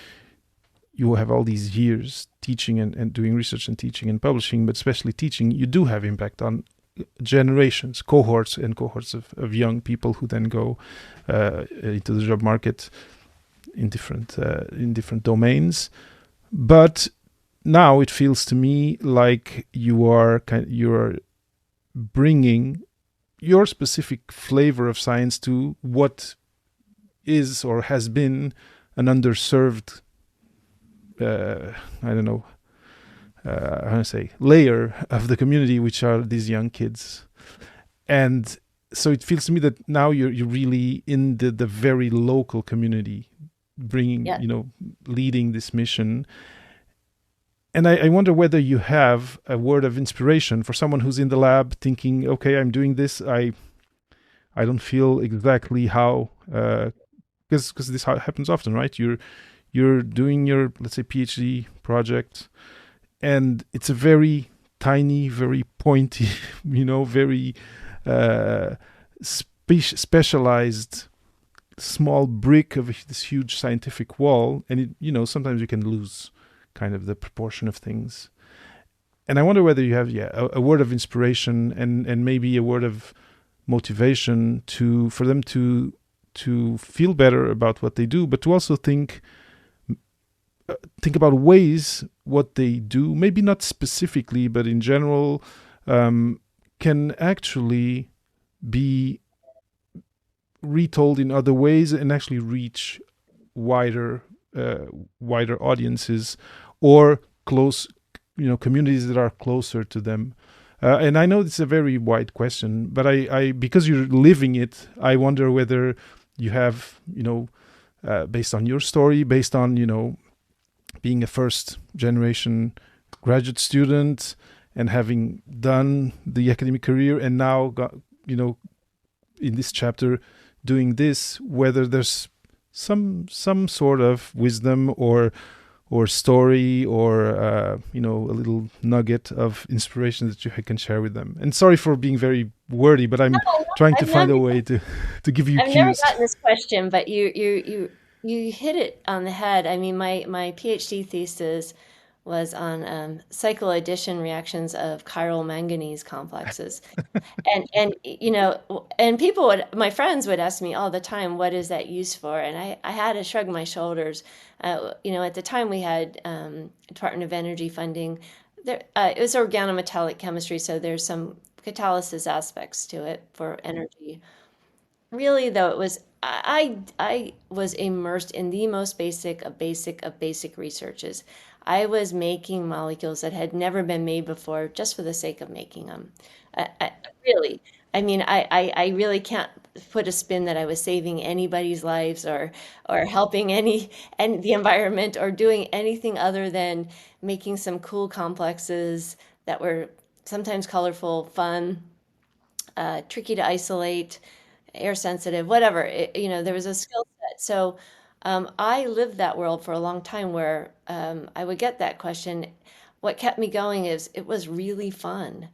you have all these years teaching and doing research and teaching and publishing, but especially teaching, you do have impact on generations, cohorts of young people who then go into the job market in different domains. But now it feels to me like you are bringing your specific flavor of science to what is or has been an underserved, I don't know, how to say, layer of the community, which are these young kids. And so it feels to me that now you're really in the very local community, bringing, Yeah. Leading this mission. And I wonder whether you have a word of inspiration for someone who's in the lab thinking, okay, I'm doing this. I don't feel exactly how, because this happens often, right? You're doing your, let's say, PhD project, and it's a very tiny, very pointy, very specialized small brick of this huge scientific wall, and sometimes you can lose kind of the proportion of things. And I wonder whether you have a word of inspiration and maybe a word of motivation for them to feel better about what they do, but to also think about ways what they do, maybe not specifically, but in general, can actually be retold in other ways and actually reach wider audiences, or close, communities that are closer to them. And I know it's a very wide question, but I because you're living it, I wonder whether you have, based on your story, based on, being a first generation graduate student and having done the academic career and now got, in this chapter doing this, whether there's some sort of wisdom or story or a little nugget of inspiration that you can share with them. And sorry for being very wordy, but I'm trying to find a way to give you I've cues. never gotten this question, but you hit it on the head. I mean, my PhD thesis was on cycloaddition reactions of chiral manganese complexes. And my friends would ask me all the time, what is that used for? And I had to shrug my shoulders. At the time we had Department of Energy funding. It was organometallic chemistry, so there's some catalysis aspects to it for energy. Really, though, I was immersed in the most basic of basic researches. I was making molecules that had never been made before just for the sake of making them. Really, I mean, I really can't put a spin that I was saving anybody's lives or helping and the environment or doing anything other than making some cool complexes that were sometimes colorful, fun, tricky to isolate, air sensitive, whatever. There was a skill set. So I lived that world for a long time where I would get that question. What kept me going is it was really fun,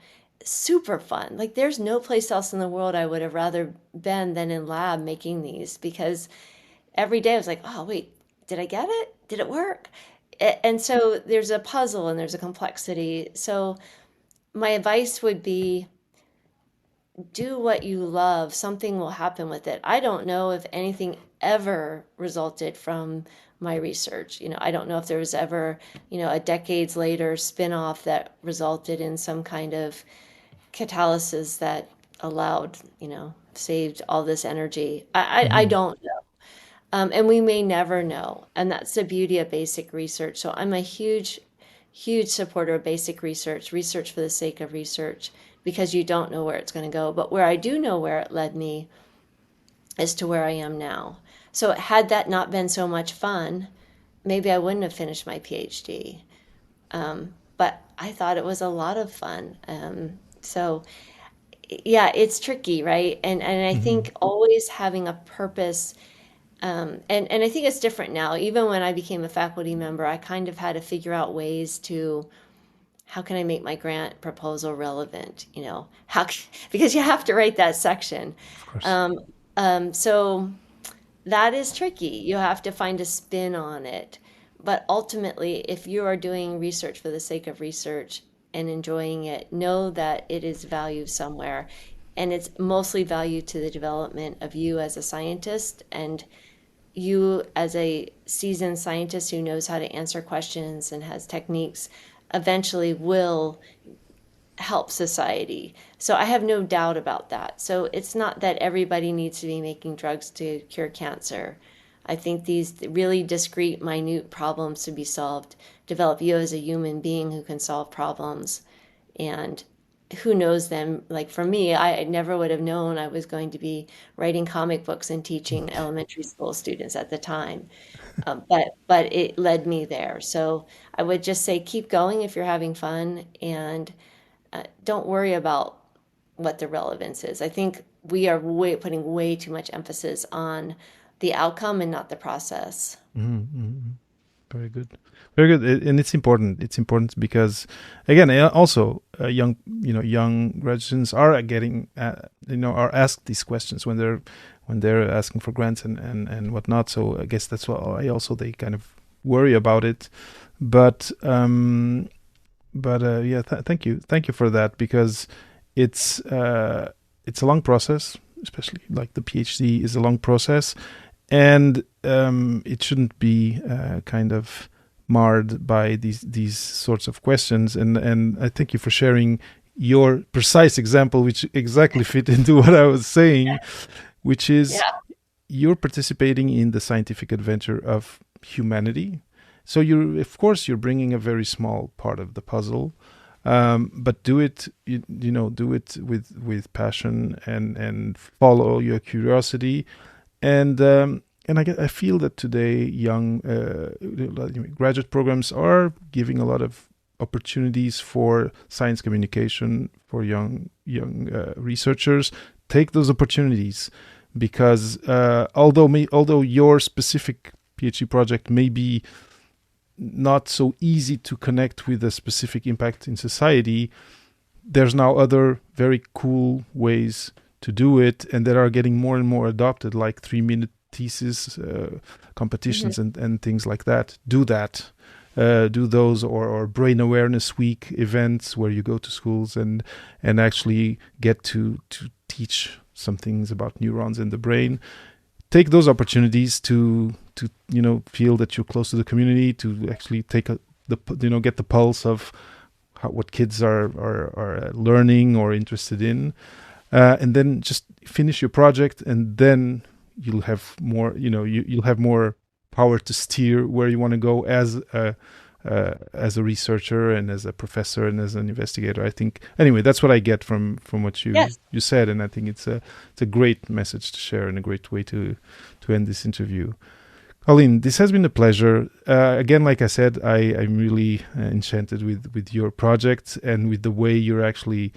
super fun. Like there's no place else in the world I would have rather been than in lab making these because every day I was like, oh, wait, did I get it? Did it work? And so there's a puzzle and there's a complexity. So my advice would be do what you love. Something will happen with it. I don't know if anything ever resulted from my research. I don't know if there was ever, a decades later spin-off that resulted in some kind of catalysis that allowed, saved all this energy. I don't know. And we may never know. And that's the beauty of basic research. So I'm a huge, huge supporter of basic research for the sake of research, because you don't know where it's going to go. But where I do know where it led me is to where I am now. So had that not been so much fun, maybe I wouldn't have finished my PhD. But I thought it was a lot of fun. So yeah, it's tricky, right? And I think always having a purpose, and I think it's different now. Even when I became a faculty member, I kind of had to figure out ways to, how can I make my grant proposal relevant? Because you have to write that section. Of course. So that is tricky. You have to find a spin on it. But ultimately, if you are doing research for the sake of research and enjoying it, know that it is value somewhere. And it's mostly value to the development of you as a scientist and you as a seasoned scientist who knows how to answer questions and has techniques eventually will help society. So I have no doubt about that. So it's not that everybody needs to be making drugs to cure cancer. I think these really discrete, minute problems to be solved develop you as a human being who can solve problems. And who knows them? Like for me, I never would have known I was going to be writing comic books and teaching elementary school students at the time. But it led me there. So I would just say keep going if you're having fun, and don't worry about what the relevance is. I think we are putting way too much emphasis on the outcome and not the process. Very good, very good, and it's important. It's important because, again, also young graduate students are getting, are asked these questions when they're asking for grants and whatnot. So I guess that's why they kind of worry about it. But yeah, thank you for that, because it's a long process, especially like the PhD is a long process. And it shouldn't be kind of marred by these sorts of questions. And I thank you for sharing your precise example, which exactly fit into what I was saying, which is you're participating in the scientific adventure of humanity. So you're bringing a very small part of the puzzle, but do it, do it with passion and follow your curiosity. And I feel that today young graduate programs are giving a lot of opportunities for science communication for young researchers. Take those opportunities, because although your specific PhD project may be not so easy to connect with a specific impact in society, there's now other very cool ways to do it, and that are getting more and more adopted, like 3-minute thesis competitions and things like that. Do that. Do those, or Brain Awareness Week events where you go to schools and actually get to teach some things about neurons in the brain. Take those opportunities to feel that you're close to the community, to actually take get the pulse of what kids are learning or interested in. And then just finish your project, and then you'll have more, you'll have more power to steer where you want to go as a as a researcher and as a professor and as an investigator. I think, anyway, that's what I get from what you said, and I think it's a great message to share and a great way to end this interview. Colleen, this has been a pleasure. Again, like I said, I'm really enchanted with your project and with the way you're actually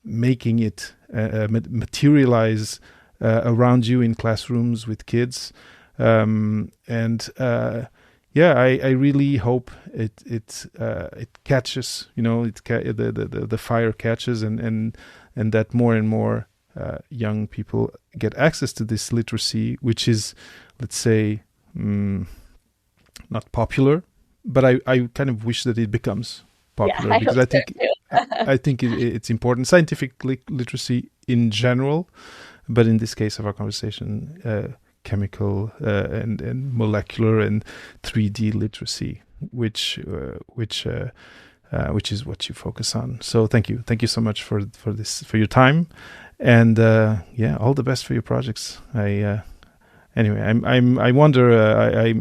making it materialize around you in classrooms with kids. I really hope it catches. The fire catches, and that more and more young people get access to this literacy, which is, let's say, not popular, but I kind of wish that it becomes popular, because I think it's important. Scientific literacy in general, but in this case of our conversation, chemical and molecular and 3D literacy, which is what you focus on. So thank you so much for your time, and all the best for your projects. I wonder.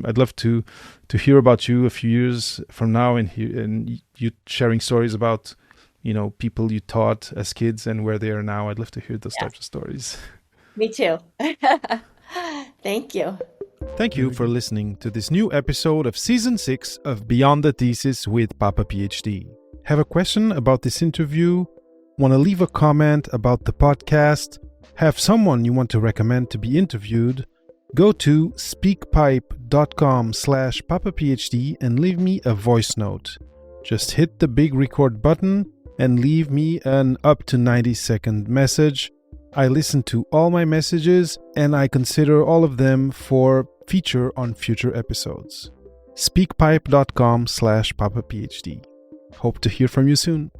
I'd love to hear about you a few years from now, and you sharing stories about people you taught as kids and where they are now. I'd love to hear those types of stories. Me too. Thank you. Thank you for listening to this new episode of Season 6 of Beyond the Thesis with Papa PhD. Have a question about this interview? Want to leave a comment about the podcast? Have someone you want to recommend to be interviewed? Go to speakpipe.com/papaphd and leave me a voice note. Just hit the big record button and leave me an up to 90-second message. I listen to all my messages and I consider all of them for feature on future episodes. speakpipe.com/papaphd. Hope to hear from you soon.